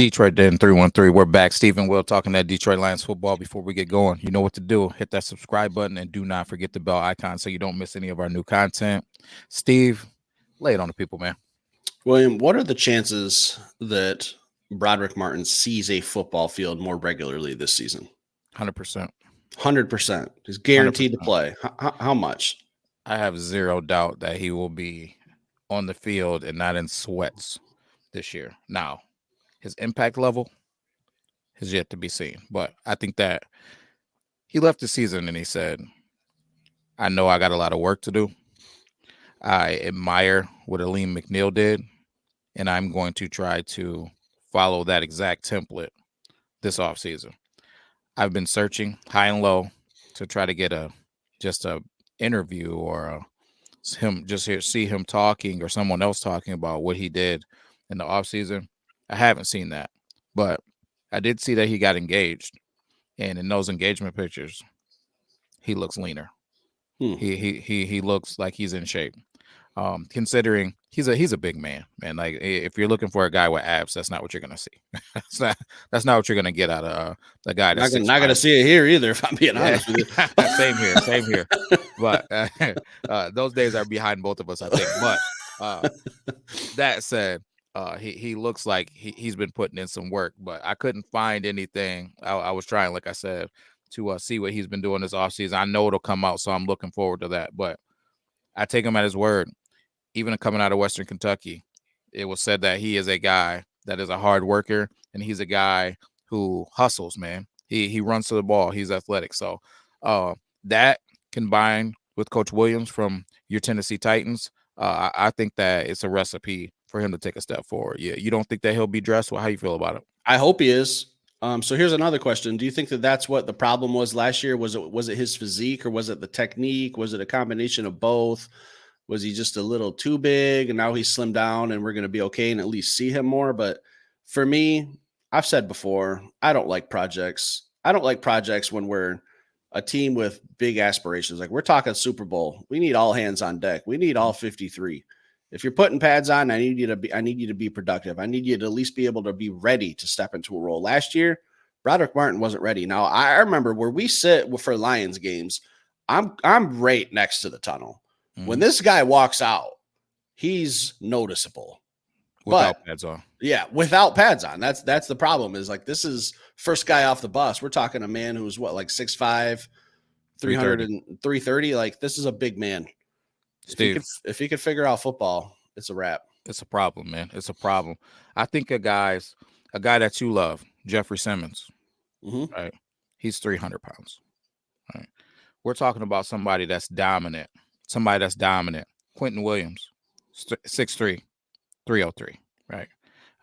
Detroit Den 313. We're back. Stephen Will talking that Detroit Lions football. Before we get going, you know what to do. Hit that subscribe button and do not forget the bell icon so you don't miss any of our new content. Steve, lay it on the people, man. William, what are the chances that Brodric Martin sees a football field more regularly this season? 100%. 100%. He's guaranteed 100%. to play. How much? I have zero doubt that he will be on the field and not in sweats this year. Now, his impact level has yet to be seen, but I think that he left the season and he said, I know I got a lot of work to do. I admire what Aleem McNeil did, and I'm going to try to follow that exact template this offseason. I've been searching high and low to try to get a interview or see him talking or someone else talking about what he did in the offseason. I haven't seen that, but I did see that he got engaged, and in those engagement pictures, he looks leaner. He looks like he's in shape. Considering he's a big man. Like if you're looking for a guy with abs, that's not what you're gonna see. that's not what you're gonna get out of the guy. That's not gonna see it here either. If I'm being honest with you. Same here. But those days are behind both of us, I think. But that said, he looks like he's been putting in some work. But I couldn't find anything. I was trying, like I said, to see what he's been doing this offseason. I know it'll come out, so I'm looking forward to that. But I take him at his word. Even coming out of Western Kentucky, it was said that he is a guy that is a hard worker, and he's a guy who hustles, man. He runs to the ball. He's athletic. So that combined with Coach Williams from your Tennessee Titans, I think that it's a recipe for him to take a step forward. Yeah, you don't think that he'll be dressed? Well, how you feel about it? I hope he is. So here's another question. Do you think that that's what the problem was last year? Was it his physique, or was it the technique? Was it a combination of both? Was he just a little too big and now he's slimmed down and we're going to be okay and at least see him more? But for me, I've said before, I don't like projects. I don't like projects when we're a team with big aspirations. Like we're talking Super Bowl. We need all hands on deck. We need all 53. If you're putting pads on, I need you to be productive. I need you to at least be able to be ready to step into a role. Last year, Brodric Martin wasn't ready. Now I remember where we sit for Lions games. I'm right next to the tunnel. When this guy walks out, he's noticeable. Without pads on. Yeah, without pads on. That's the problem, is like this is first guy off the bus. We're talking a man who's like 6'5", 330. Like this is a big man. Steve, if he could figure out football, it's a wrap. It's a problem, man. It's a problem. I think a guy that you love, Jeffrey Simmons, right? He's 300 pounds. Right. We're talking about somebody that's dominant. Quentin Williams, 6'3", 303, right?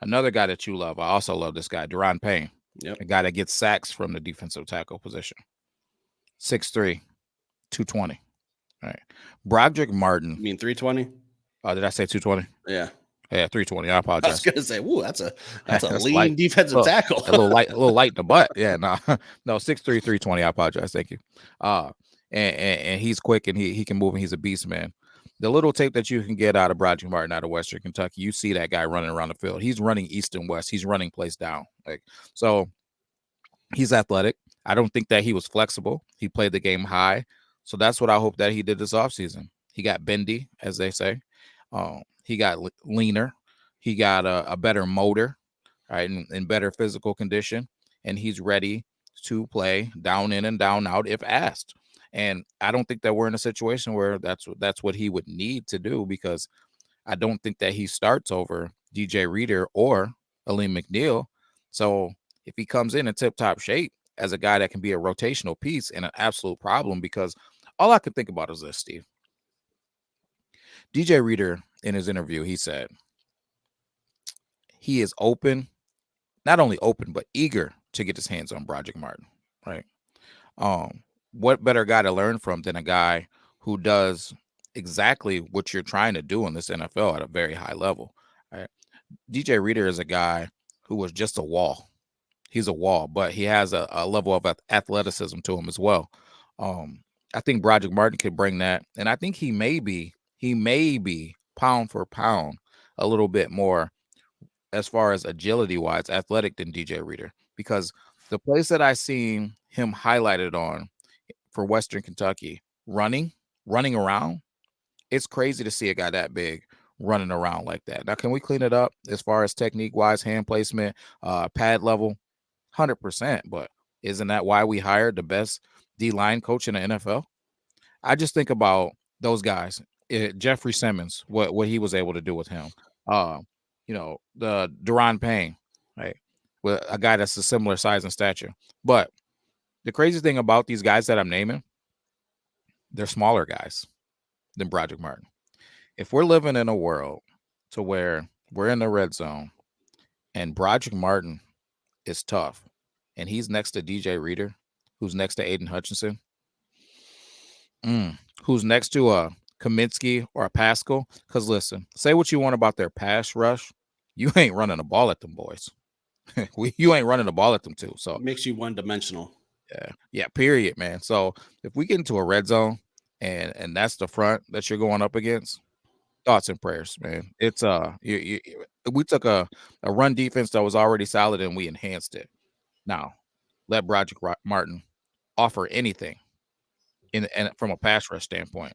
Another guy that you love, I also love this guy, Deron Payne, a guy that gets sacks from the defensive tackle position, 6'3", 220, right? Brodric Martin. You mean 320? Did I say 220? Yeah. Yeah, 320. I apologize. I was gonna say, "Ooh, that's a lean defensive tackle." a little light in the butt. Yeah, no, 6'3", 320. I apologize. Thank you. And he's quick and he can move and he's a beast, man. The little tape that you can get out of Brodric Martin out of Western Kentucky, you see that guy running around the field. He's running east and west. He's running place down. So he's athletic. I don't think that he was flexible. He played the game high. So that's what I hope that he did this offseason. He got bendy, as they say. He got leaner. He got a better motor, right, and better physical condition. And he's ready to play down in and down out if asked. And I don't think that we're in a situation where that's what he would need to do, because I don't think that he starts over DJ Reader or Aleem McNeil. So if he comes in tip-top shape as a guy that can be a rotational piece and an absolute problem, because all I could think about is this, Steve. DJ Reader, in his interview, he said he is open, not only open, but eager to get his hands on Brodric Martin, right? What better guy to learn from than a guy who does exactly what you're trying to do in this NFL at a very high level, right? DJ Reader is a guy who was just a wall. He's a wall, but he has a level of athleticism to him as well. I think Brodric Martin could bring that, and I think he may be pound for pound a little bit more as far as agility wise, athletic than DJ Reader, because the place that I seen him highlighted on for Western Kentucky, running around, it's crazy to see a guy that big running around like that. Now, can we clean it up as far as technique wise, hand placement, pad level? 100%. But isn't that why we hired the best D line coach in the NFL? I just think about those guys. Jeffrey Simmons, what he was able to do with him. Uh, the Deron Payne, right? With a guy that's a similar size and stature. But the crazy thing about these guys that I'm naming, they're smaller guys than Brodric Martin. If we're living in a world to where we're in the red zone and Brodric Martin is tough and he's next to DJ Reader, who's next to Aiden Hutchinson, who's next to a Kaminsky or a Pascal. Because listen, say what you want about their pass rush, you ain't running the ball at them boys. You ain't running the ball at them too. So it makes you one-dimensional. Yeah, period, man. So if we get into a red zone and that's the front that you're going up against, thoughts and prayers, man. It's we took a run defense that was already solid and we enhanced it. Now, let Brodric Martin offer anything and from a pass rush standpoint.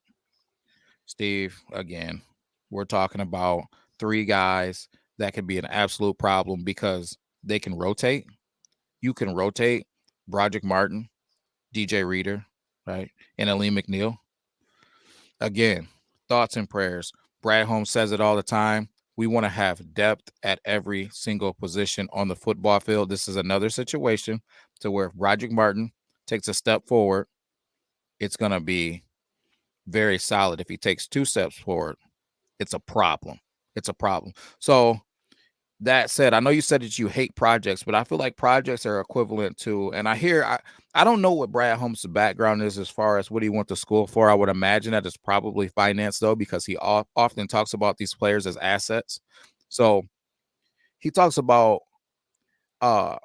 Steve, again, we're talking about three guys that can be an absolute problem because they can rotate. You can rotate Brodric Martin, DJ Reader, right, and Aleem McNeil. Again, thoughts and prayers. Brad Holmes says it all the time. We want to have depth at every single position on the football field. This is another situation to where if Brodric Martin takes a step forward, it's going to be very solid. If he takes 2 steps forward, it's a problem. It's a problem. So that said, I know you said that you hate projects, but I feel like projects are equivalent to, and I don't know what Brad Holmes' background is as far as what he went to school for. I would imagine that it's probably finance though, because he often talks about these players as assets. So he talks about uh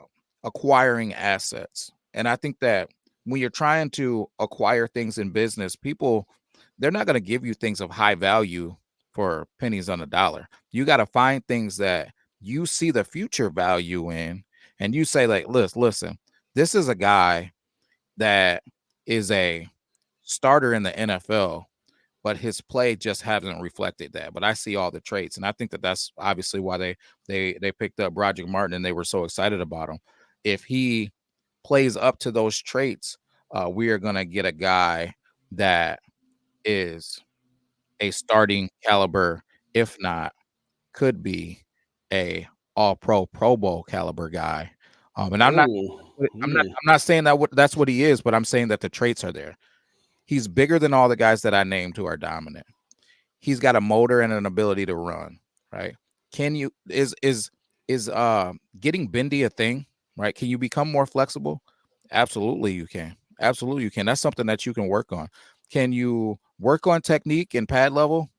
acquiring assets. And I think that when you're trying to acquire things in business, people, they're not going to give you things of high value for pennies on a dollar. You got to find things that you see the future value in, and you say, like, listen, this is a guy that is a starter in the NFL, but his play just hasn't reflected that. But I see all the traits, and I think that that's obviously why they picked up Brodric Martin and they were so excited about him. If he plays up to those traits, we are going to get a guy that is a starting caliber, if not could be a all Pro Bowl caliber guy. And I'm not saying that that's what he is, but I'm saying that the traits are there. He's bigger than all the guys that I named who are dominant. He's got a motor and an ability to run, right? Can you is getting bendy a thing, right? Can you become more flexible? Absolutely you can. Absolutely you can. That's something that you can work on. Can you work on technique and pad level?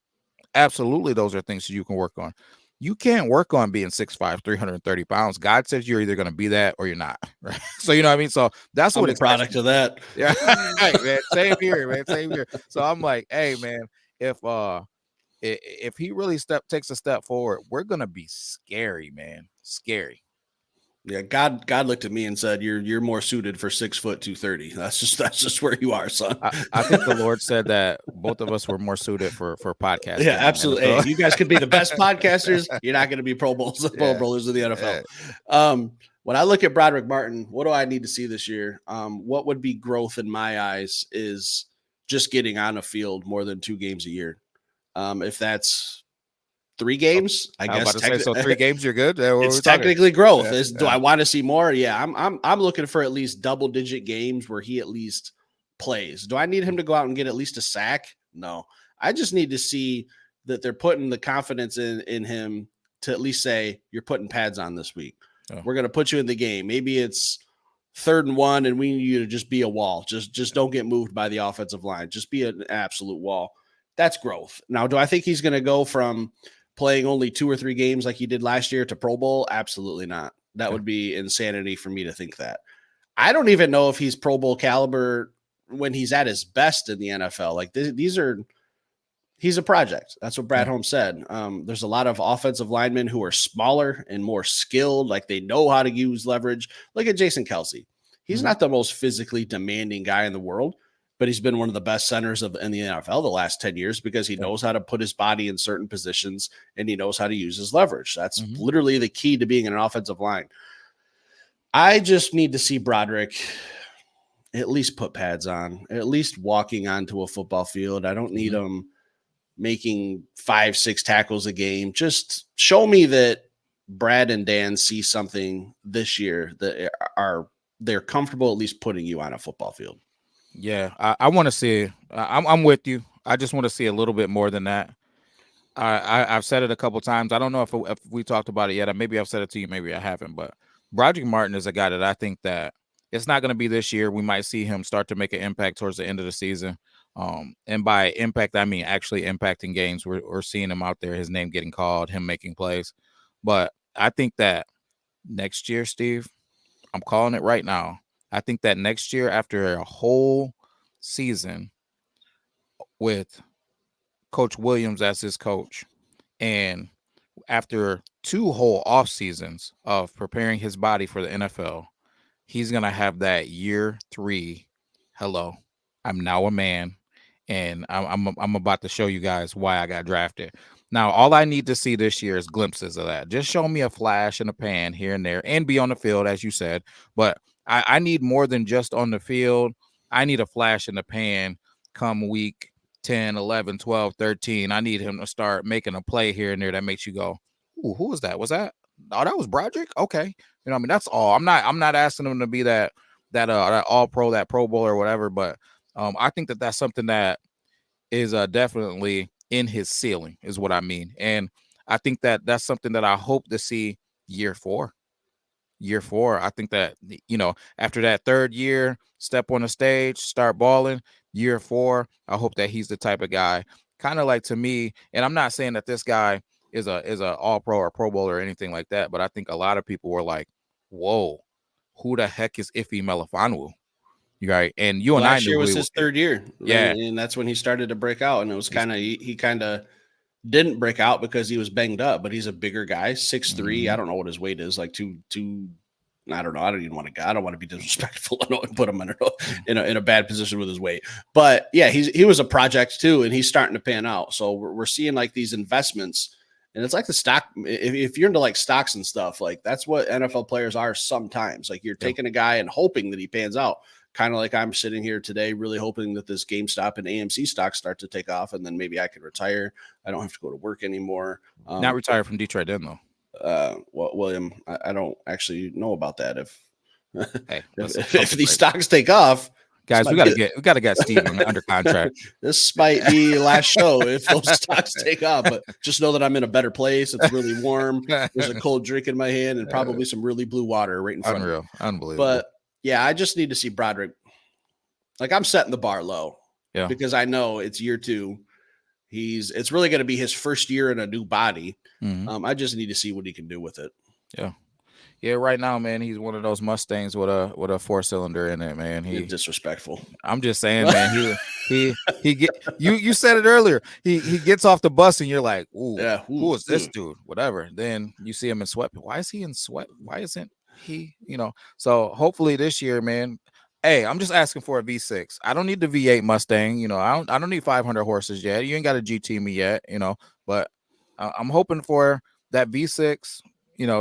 Absolutely, those are things that you can work on. You can't work on being 6'5", 330 pounds. God says you're either going to be that or you're not, right? So you know what I mean? So that's I'm what a product of that. Yeah, right, man. Same here, man. Same here. So I'm like, hey, man, if he really takes a step forward, we're gonna be scary, man. Scary. Yeah, God looked at me and said, "You're more suited for 6'2", 230. That's just where you are, son." I think the Lord said that both of us were more suited for podcasting. Yeah, absolutely. Hey, you guys could be the best podcasters. You're not going to be Pro Bowlers of the NFL. When I look at Brodric Martin, what do I need to see this year? What would be growth in my eyes is just getting on a field more than 2 games a year. If that's 3 games, I guess. About to say, so 3 games, you're good. It's technically growth. Do I want to see more? Yeah, I'm looking for at least double-digit games where he at least plays. Do I need him to go out and get at least a sack? No. I just need to see that they're putting the confidence in him to at least say, you're putting pads on this week. We're going to put you in the game. Maybe it's 3rd and 1 and we need you to just be a wall. Just don't get moved by the offensive line. Just be an absolute wall. That's growth. Now, do I think he's going to go from playing only 2 or 3 games like he did last year to Pro Bowl? Absolutely not. That would be insanity for me to think that. I don't even know if he's Pro Bowl caliber when he's at his best in the NFL. Like he's a project. That's what Brad Holmes said. There's a lot of offensive linemen who are smaller and more skilled, like they know how to use leverage. Look at Jason Kelsey. He's not the most physically demanding guy in the world, but he's been one of the best centers in the NFL the last 10 years because he knows how to put his body in certain positions and he knows how to use his leverage. That's literally the key to being an offensive line. I just need to see Brodric at least put pads on, at least walking onto a football field. I don't need him making 5-6 tackles a game. Just show me that Brad and Dan see something this year that they're comfortable at least putting you on a football field. Yeah, I want to see. I'm with you. I just want to see a little bit more than that. I've said it a couple times. I don't know if we talked about it yet. Maybe I've said it to you. Maybe I haven't. But Brodric Martin is a guy that I think that it's not going to be this year. We might see him start to make an impact towards the end of the season. And by impact, I mean actually impacting games. We're seeing him out there, his name getting called, him making plays. But I think that next year, Steve, I'm calling it right now. I think that next year, after a whole season with Coach Williams as his coach, and after 2 whole off seasons of preparing his body for the NFL, he's going to have that year 3. Hello, I'm now a man, and I'm about to show you guys why I got drafted. Now, all I need to see this year is glimpses of that. Just show me a flash in the pan here and there and be on the field, as you said. But I need more than just on the field. I need a flash in the pan come week 10, 11, 12, 13. I need him to start making a play here and there that makes you go, ooh, who was that? Was that? Oh, that was Brodric? Okay. You know what I mean? That's all. I'm not asking him to be that all pro, that Pro Bowl or whatever. But I think that that's something that is definitely in his ceiling is what I mean. And I think that that's something that I hope to see year 4. I think that, after that 3rd year, step on the stage, start balling, year 4, I hope that he's the type of guy, kind of like to me. And I'm not saying that this guy is a all pro or Pro Bowl or anything like that, but I think a lot of people were like, whoa, who the heck is Ife Melifonwu? Right. And you and I Last knew year who was he his 3rd year. Yeah. And that's when he started to break out. And it was he kind of didn't break out because he was banged up, but he's a bigger guy, 6'3". I don't know what his weight is, like two. I don't know. I don't even want to. I don't want to be disrespectful and put him in a bad position with his weight. But yeah, he was a project too, and he's starting to pan out. So we're seeing like these investments, and it's like the stock. If you're into like stocks and stuff, like that's what NFL players are sometimes. Like you're taking a guy and hoping that he pans out. Kind of like I'm sitting here today, really hoping that this GameStop and AMC stocks start to take off, and then maybe I can retire. I don't have to go to work anymore. Not retire from Detroit, then though. William, I don't actually know about that. If these stocks take off, guys, we gotta get Steve under contract. This might be last show if those stocks take off. But just know that I'm in a better place. It's really warm. There's a cold drink in my hand and probably some really blue water right in front of me. Unbelievable. But yeah, I just need to see Brodric. Like I'm setting the bar low, because I know it's year 2. It's really going to be his first year in a new body. I just need to see what he can do with it. Yeah. Right now, man, he's one of those Mustangs with a 4-cylinder in it, man. He's disrespectful. I'm just saying, man. He get you said it earlier. He gets off the bus and you're like, ooh, who is this dude? Whatever. Then you see him in sweat. Why is he in sweat? Why isn't he? So hopefully this year, man. Hey, I'm just asking for a V6. I don't need the V8 Mustang. I don't need 500 horses yet. You ain't got to GT me yet. But I'm hoping for that V6.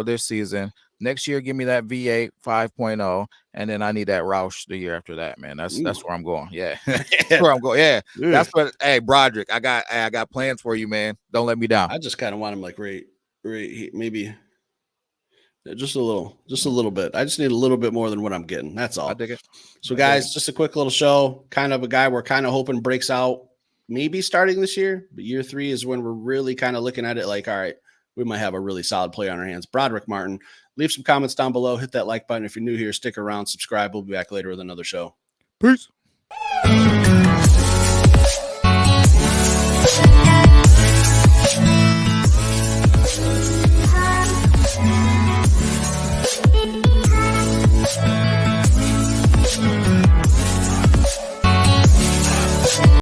This season. Next year, give me that V8 5.0, and then I need that Roush the year after that, man. That's where I'm going. Yeah, that's where I'm going. Yeah, that's what. Hey, Brodric, I got plans for you, man. Don't let me down. I just kind of want him like right, maybe. Just a little bit. I just need a little bit more than what I'm getting. That's all. I dig it. So, guys, just a quick little show. Kind of a guy we're kind of hoping breaks out maybe starting this year. But year 3 is when we're really kind of looking at it like, all right, we might have a really solid player on our hands. Brodric Martin. Leave some comments down below. Hit that like button. If you're new here, stick around, subscribe. We'll be back later with another show. Peace.